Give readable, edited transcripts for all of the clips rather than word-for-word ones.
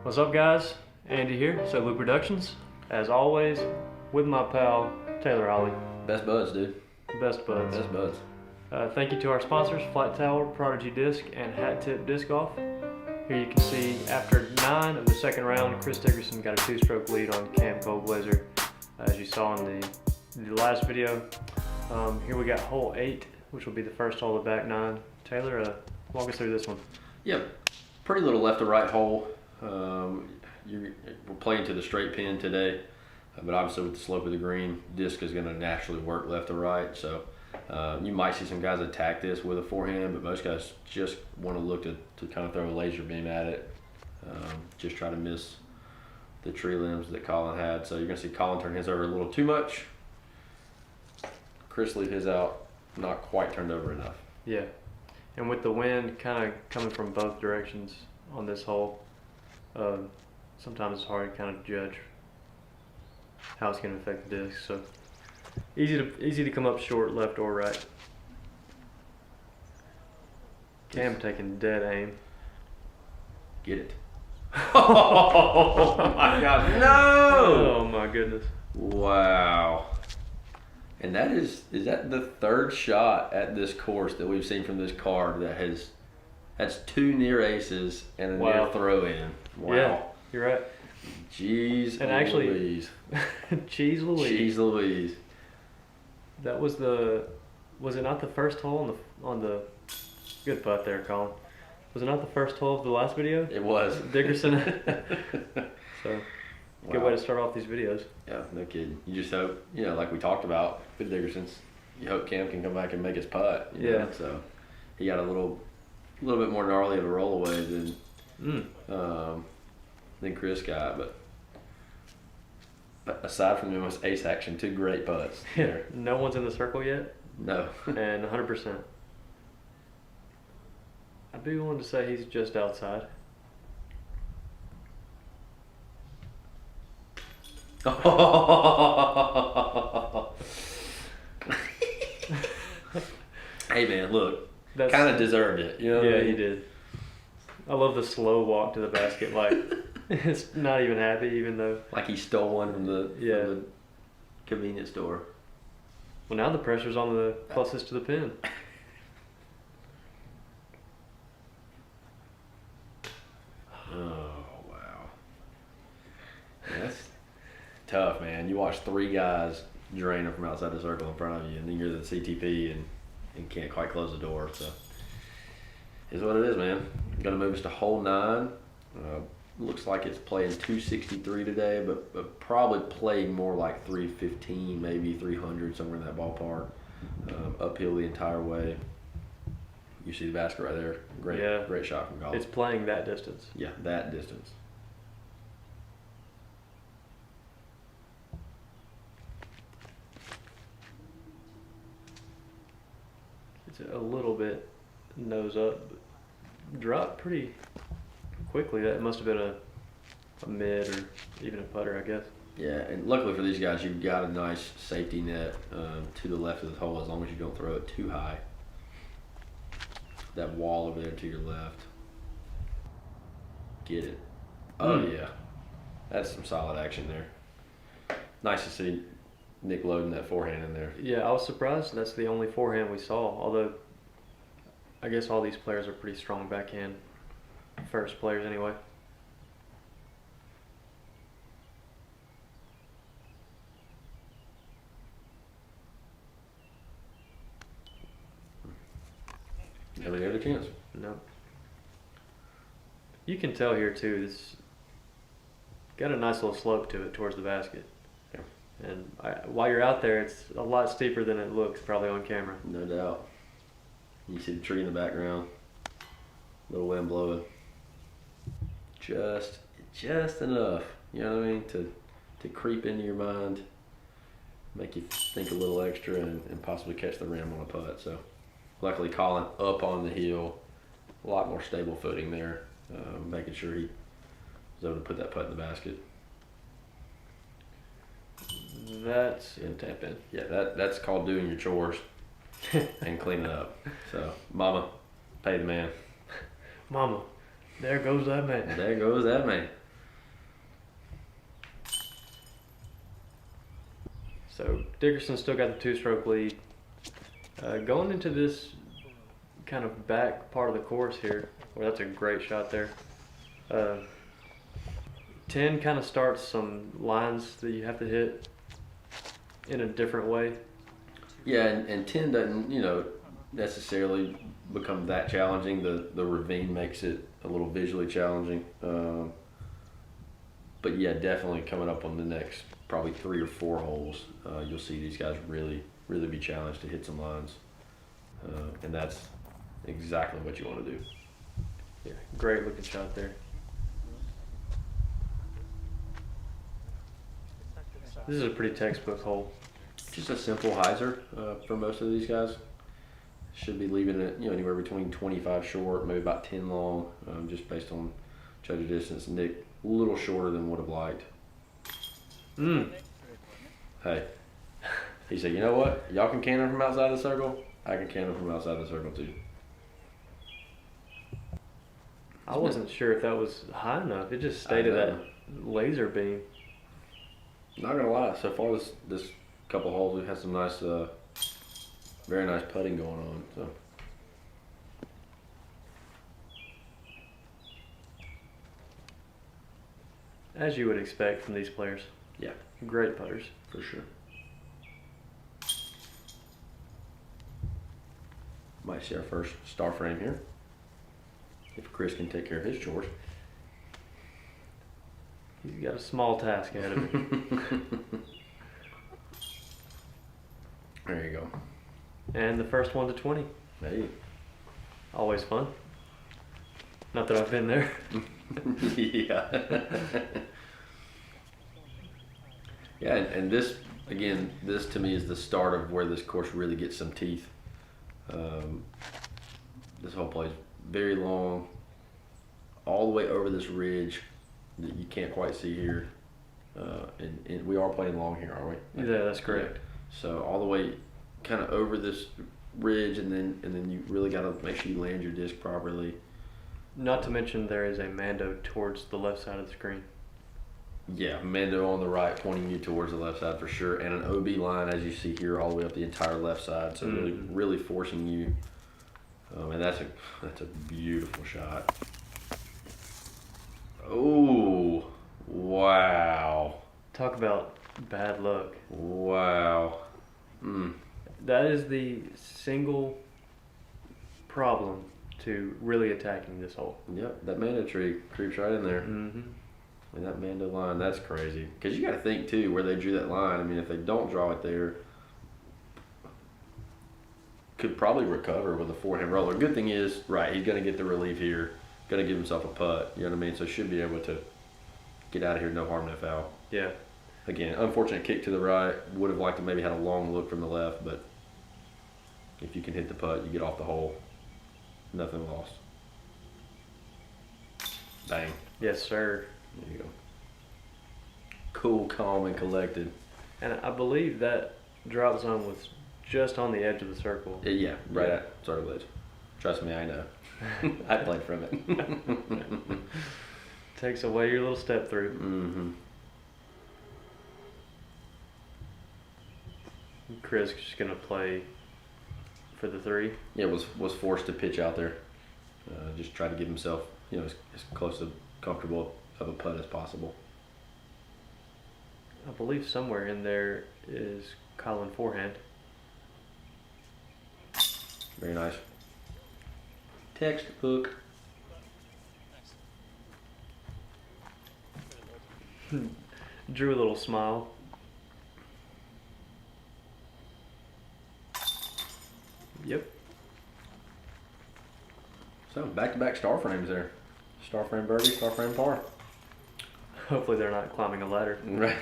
What's up, guys? Andy here, So Blue Productions. As always, with my pal Taylor Holly. Best buds, dude. Best buds. Best buds. Thank you to our sponsors, Flat Tower, Prodigy Disc, and Hat Tip Disc Golf. Here you can see after 9 of the second round, Chris Dickerson got a 2-stroke lead on Cam Colglazier, as you saw in the last video. Here we got hole 8, which will be the first hole of the back 9. Taylor, walk us through this one. Yep, pretty little left to right hole. We're playing to the straight pin today, but obviously with the slope of the green, disc is going to naturally work left to right. So you might see some guys attack this with a forehand, but most guys just want to look to kind of throw a laser beam at it, just try to miss the tree limbs that Colin had. So you're going to see Colin turn his over a little too much. Chris leave his out, not quite turned over enough. Yeah, and with the wind kind of coming from both directions on this hole, sometimes it's hard to kind of judge how it's going to affect the disc. So easy to come up short, left or right. Cam taking dead aim. Get it. Oh my God, no! Oh my goodness. Wow. And that is that the third shot at this course that we've seen from this card that's 2 near aces and a near throw in. Wow. Yeah, you're right. Jeez and actually, Louise. Jeez Louise. Jeez Louise. That was it not the first hole on the good putt there, Colin? Was it not the first hole of the last video? It was. Dickerson. So, good Wow. way to start off these videos. Yeah, no kidding. You just hope, like we talked about with Dickerson's, you hope Cam can come back and make his putt. You know? So he got a little bit more gnarly of a roll away than Chris got, but aside from the most ace action, 2 great putts. Yeah, no one's in the circle yet. No. And 100%. I'd be willing to say he's just outside. Hey man, look, kind of deserved it. You know what I mean? He did. I love the slow walk to the basket, like it's not even happy, even though like he stole one from the convenience store. Well, now the pressure's on the closest to the pin. Oh wow, that's tough, man. You watch 3 guys drain them from outside the circle in front of you, and then you're the CTP and can't quite close the door. So it's what it is, man. Gonna move us to hole 9. Looks like it's playing 263 today, but probably playing more like 315, maybe 300, somewhere in that ballpark. Uphill the entire way. You see the basket right there. Great shot from golf. It's playing that distance. Yeah, that distance. It's a little bit nose up, but dropped pretty quickly. That must have been a mid or even a putter, I guess. Yeah, and luckily for these guys, you've got a nice safety net to the left of the hole as long as you don't throw it too high. That wall over there to your left. Get it. Oh, yeah. That's some solid action there. Nice to see Nick loading that forehand in there. Yeah, I was surprised that's the only forehand we saw, although I guess all these players are pretty strong backhand first players anyway. Never gave it a chance. No. You can tell here too, this got a nice little slope to it towards the basket. Yeah. And while you're out there, it's a lot steeper than it looks probably on camera. No doubt. You see the tree in the background. Little wind blowing. Just enough, you know what I mean, to creep into your mind, make you think a little extra and possibly catch the rim on a putt. So luckily Colin up on the hill, a lot more stable footing there, making sure he was able to put that putt in the basket. That's in tap in. Yeah, that's called doing your chores and cleaning up. So mama, pay the man. Mama, there goes that man. There goes that man. So Dickerson still got the 2-stroke lead. Going into this kind of back part of the course here, well, that's a great shot there. 10 kind of starts some lines that you have to hit in a different way. Yeah, and 10 doesn't, necessarily become that challenging. The ravine makes it a little visually challenging. But yeah, definitely coming up on the next probably 3 or 4 holes, you'll see these guys really be challenged to hit some lines. And that's exactly what you want to do. Yeah, great looking shot there. This is a pretty textbook hole. Just a simple hyzer for most of these guys. Should be leaving it, anywhere between 25 short, maybe about 10 long, just based on judge distance. Nick, a little shorter than would have liked. Hey, he said, you know what? Y'all can can them from outside the circle. I can can them from outside the circle too. I wasn't sure if that was high enough. It just stayed at that laser beam. Not gonna lie, so far this couple holes we've had some nice, very nice putting going on. So. As you would expect from these players. Yeah. Great putters. For sure. Might see our first star frame here. If Chris can take care of his chores. He's got a small task ahead of him. There you go. And the first one to 20. Hey. Always fun. Not that I've been there. Yeah. Yeah, and this, again, this to me is the start of where this course really gets some teeth. This whole play is very long, all the way over this ridge that you can't quite see here. And we are playing long here, aren't we? Yeah, that's correct. So all the way kind of over this ridge, and then you really got to make sure you land your disc properly. Not to mention there is a Mando towards the left side of the screen. Yeah, Mando on the right pointing you towards the left side for sure, and an OB line as you see here all the way up the entire left side. So really forcing you, and that's a beautiful shot. Oh, wow! Talk about bad luck. Wow. That is the single problem to really attacking this hole. Yep, that Mando tree creeps right in there. Mm-hmm. And that Mando line, that's crazy. Because you got to think, too, where they drew that line. I mean, if they don't draw it there, could probably recover with a forehand roller. Good thing is, right, he's going to get the relief here. Going to give himself a putt. You know what I mean? So should be able to get out of here, no harm, no foul. Yeah. Again, unfortunate kick to the right. Would have liked to maybe had a long look from the left, but if you can hit the putt, you get off the hole. Nothing lost. Bang. Yes, sir. There you go. Cool, calm, and collected. And I believe that drop zone was just on the edge of the circle. Yeah, right at circle edge. Trust me, I know. I played from it. Takes away your little step through. Mm-hmm. Chris is just gonna play for the 3. Yeah, was forced to pitch out there. Just try to give himself, as close to comfortable of a putt as possible. I believe somewhere in there is Colin Forehand. Very nice. Textbook. Drew a little smile. Yep. So back-to-back star frames there. Star frame birdie, star frame par. Hopefully they're not climbing a ladder. Right.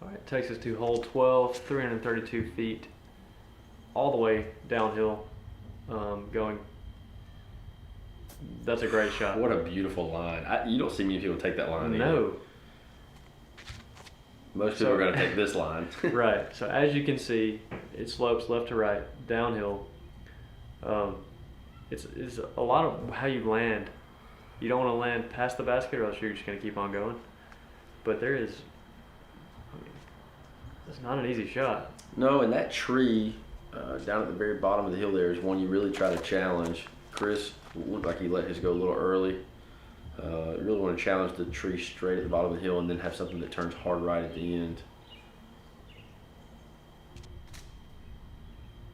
Alright, takes us to hole 12, 332 feet, all the way downhill, going. That's a great shot. What a beautiful line. You don't see many people take that line. No. Either. Most people are going to take this line. Right. So as you can see, it slopes left to right, downhill. it's a lot of how you land. You don't want to land past the basket, or else you're just going to keep on going. But there is, I mean, it's not an easy shot. No, and that tree down at the very bottom of the hill there is one you really try to challenge. Chris looked like he let his go a little early. You really want to challenge the tree straight at the bottom of the hill and then have something that turns hard right at the end.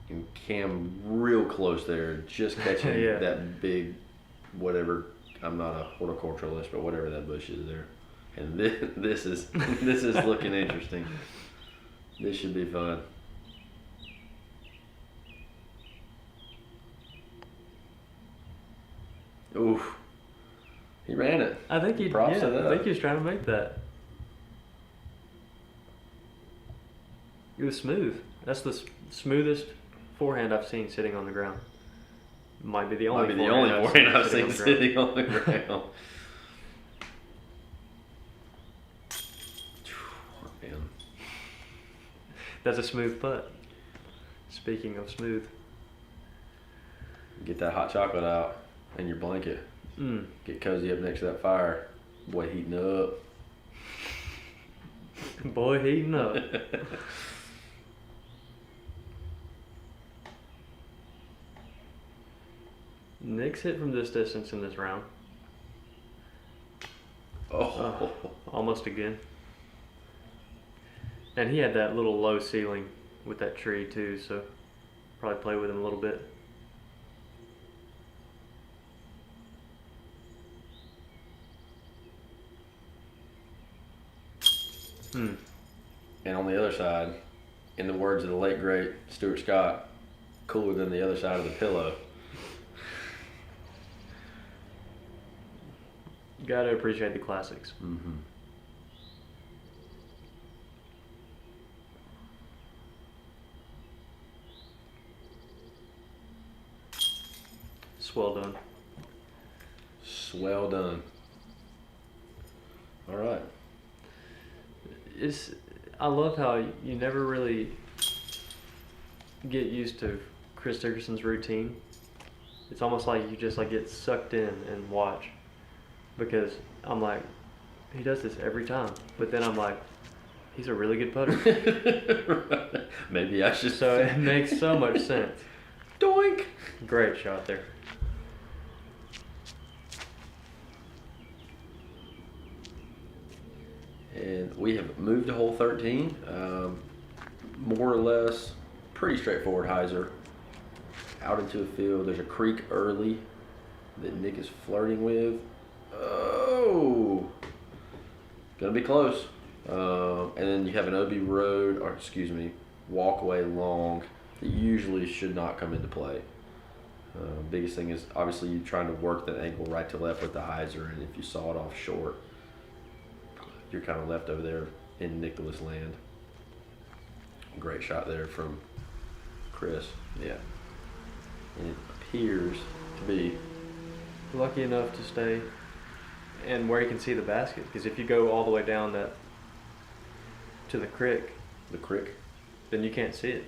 And Cam real close there, just catching Yeah. that big, whatever, I'm not a horticulturalist, but whatever that bush is there. And this is looking interesting. This should be fun. Oof. He ran it. I think he Props to that. I think he was trying to make that. It was smooth. That's the smoothest forehand I've seen sitting on the ground. Might be the only forehand I've seen on the ground. sitting on the ground. Man. That's a smooth putt. Speaking of smooth. Get that hot chocolate out and your blanket. Get cozy up next to that fire. Boy, heating up. Boy, heating up. Nick's hit from this distance in this round. Oh. Almost again. And he had that little low ceiling with that tree too, so probably play with him a little bit. And on the other side, in the words of the late great Stuart Scott, cooler than the other side of the pillow. You gotta appreciate the classics. Mm-hmm. Swell done. Swell done. All right. I love how you never really get used to Chris Dickerson's routine. It's almost like you just like get sucked in and watch, because I'm like, he does this every time, but then I'm like, he's a really good putter. Maybe I should. So it makes so much sense. Doink. Great shot there. And we have moved to hole 13. More or less, pretty straightforward hyzer. Out into a field. There's a creek early that Nick is flirting with. Oh, gonna be close. And then you have an OB road, or excuse me, walkway long that usually should not come into play. Biggest thing is obviously you're trying to work that angle right to left with the hyzer, and if you saw it off short, you're kind of left over there in Nicholas land. Great shot there from Chris. Yeah. And it appears to be Lucky enough to stay and where you can see the basket, because if you go all the way down that to the creek, the creek. then you can't see it.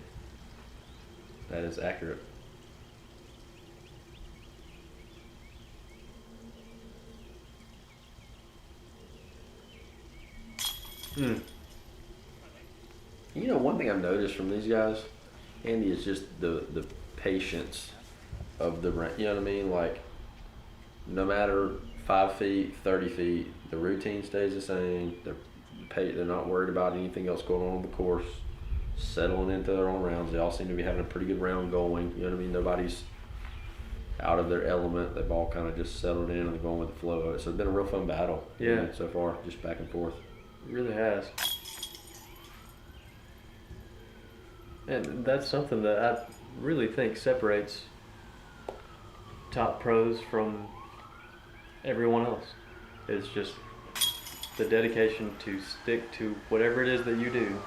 That is accurate. You know, one thing I've noticed from these guys, Andy, is just the patience of the, you know what I mean? Like, no matter 5 feet, 30 feet, the routine stays the same. They're not worried about anything else going on the course, settling into their own rounds. They all seem to be having a pretty good round going. You know what I mean? Nobody's out of their element. They've all kind of just settled in and they're going with the flow of it. So it's been a real fun battle. Yeah. So far, just back and forth. It really has. And that's something that I really think separates top pros from everyone else. It's just the dedication to stick to whatever it is that you do.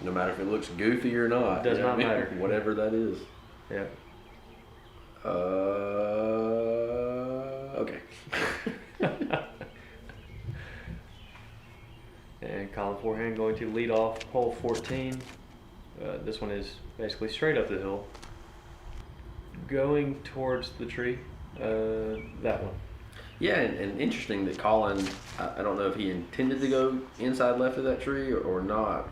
No matter if it looks goofy or not. Does you know not what I mean? matter. Whatever that is. Yeah. Okay. And Colin Forehand going to lead off hole 14. This one is basically straight up the hill. going towards the tree. That one. Yeah, and interesting that Colin, I don't know if he intended to go inside left of that tree or not,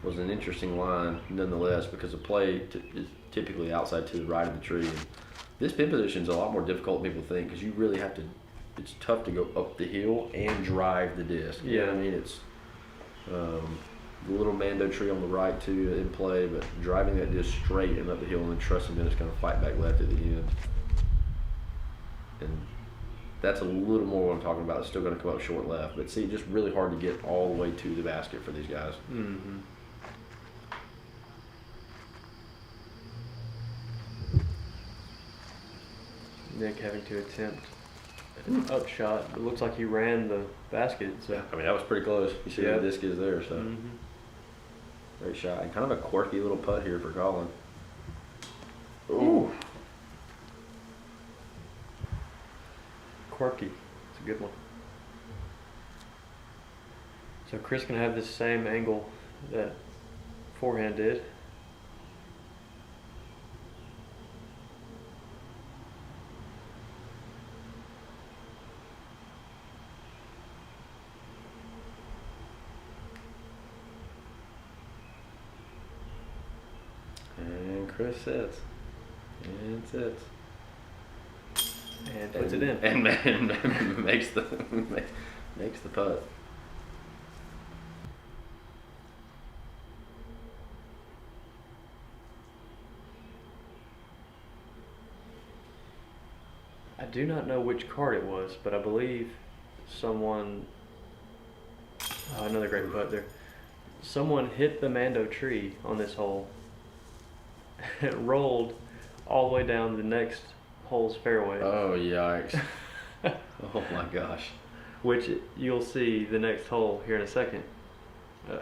was an interesting line nonetheless, because the play is typically outside to the right of the tree. And this pin position is a lot more difficult than people think, because you really have to, it's tough to go up the hill and drive the disc. You know what I mean? It's the little Mando tree on the right too in play, but driving that disc straight and up the hill and then trusting that it's going to fight back left at the end. And that's a little more what I'm talking about. It's still going to come up short left, but see, just really hard to get all the way to the basket for these guys. Mm-hmm. Nick having to attempt an upshot. It looks like he ran the basket. So I mean, that was pretty close. You see where the disc is there, so great shot. And kind of a quirky little putt here for Colin. Ooh. Quirky. It's a good one. So Chris can have this same angle that Forehand did. And Chris sits. And sits. And puts it in. And makes the putt. I do not know which card it was, but I believe someone. Oh, another great putt there. Someone hit the Mando tree on this hole. It rolled all the way down the next hole's fairway. Oh, yikes. Oh my gosh. Which you'll see the next hole here in a second,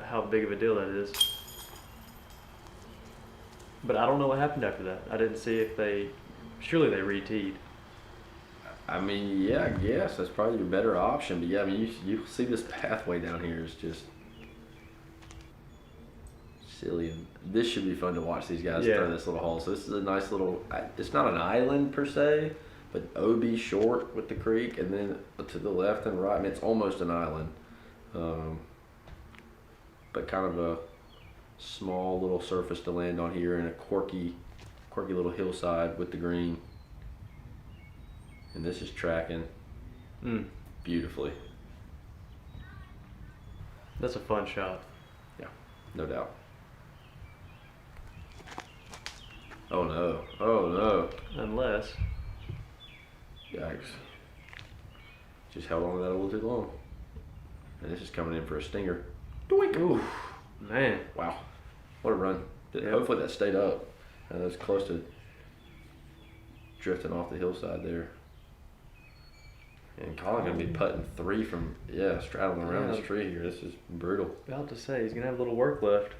how big of a deal that is. But I don't know what happened after that. I didn't see if surely they re-teed. I mean, yeah, I guess that's probably your better option. But yeah, I mean, you see this pathway down here is just silly. And this should be fun to watch these guys throw this little hole. So this is a nice little, it's not an island per se, but OB short with the creek, and then to the left and right. I mean, it's almost an island, but kind of a small little surface to land on here, and a quirky little hillside with the green. And this is tracking beautifully. That's a fun shot. Yeah, no doubt. Oh no, oh no. Unless. Yikes. Just held on to that a little too long. And this is coming in for a stinger. Doink! Ooh, man. Wow. What a run. Hopefully that stayed up. That was close to drifting off the hillside there. And Colin going to be putting 3 from, straddling around this tree here. This is brutal. About to say, he's going to have a little work left.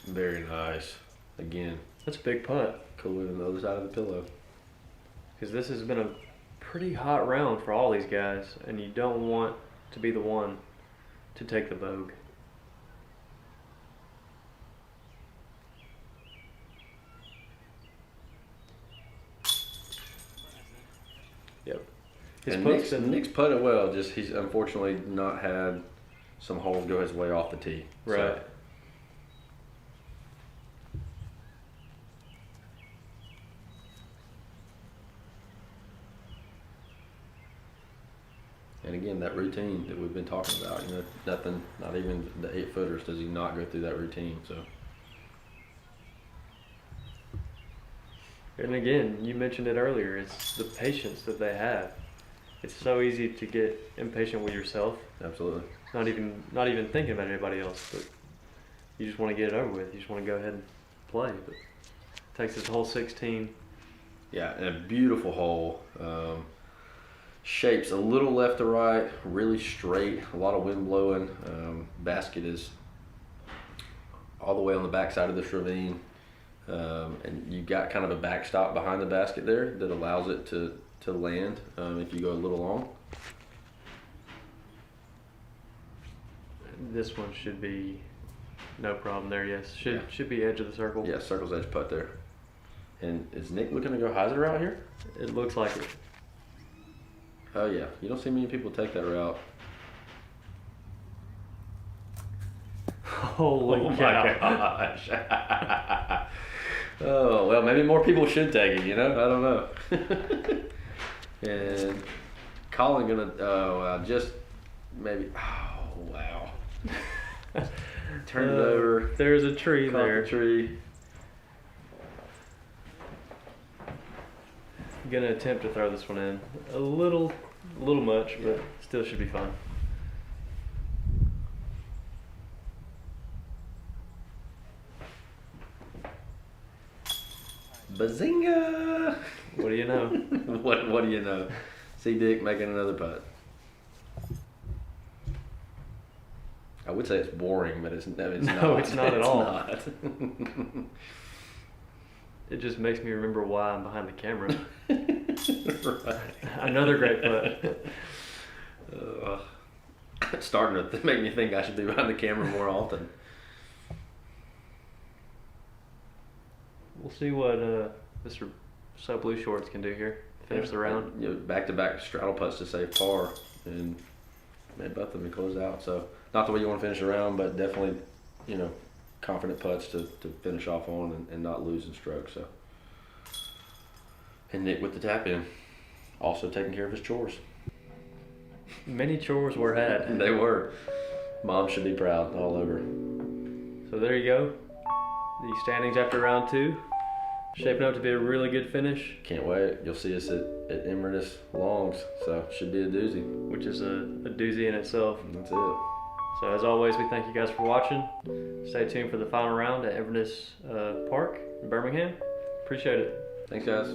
Very nice. Again. That's a big putt. Cooler than the other side of the pillow. Because this has been a pretty hot round for all these guys, and you don't want to be the one to take the vogue. Yep. Nick's putted well, just he's unfortunately not had some holes go his way off the tee. Right. So. And again, that routine that we've been talking about, nothing, not even the 8-footers does he not go through that routine. So. And again, you mentioned it earlier, it's the patience that they have. It's so easy to get impatient with yourself. Absolutely. Not even thinking about anybody else, but you just want to get it over with. You just want to go ahead and play. But it takes this whole 16. Yeah, and a beautiful hole. Shapes a little left to right, really straight, a lot of wind blowing. Basket is all the way on the back side of this ravine. And you got kind of a backstop behind the basket there that allows it to land if you go a little long. This one should be No problem there. Yes, Yeah. should be edge of the circle. Yeah, circle's edge putt there. And is Nick looking to go hyzer out here? It looks like it. Oh yeah, you don't see many people take that route. Holy Oh my cow! gosh. Oh well, maybe more people should take it. You know, I don't know. And Colin just maybe. Oh wow. Turn it over. There's a tree Caught there. the tree. Gonna attempt to throw this one in. A little much, but still should be fine. Bazinga! What do you know? What do you know? See Dick making another putt. I would say it's boring, but it's not. No, it's not at all. Not. It just makes me remember why I'm behind the camera. Right. Another great putt. It's starting to make me think I should be behind the camera more often. We'll see what Mr. Sub Blue Shorts can do here. Finish the round. You know, back-to-back straddle putts to save par, and made both of them to close out. So not the way you want to finish a round, but definitely, you know, confident putts to finish off on and not losing strokes. So, and Nick with the tap in, also taking care of his chores. Many chores were had. They were. Mom should be proud all over. So there you go. The standings after round 2. Shaping up to be a really good finish. Can't wait. You'll see us at Emeritus Longs, so should be a doozy. Which is a doozy in itself. And that's it. So as always, we thank you guys for watching. Stay tuned for the final round at Everness Park in Birmingham. Appreciate it. Thanks, guys.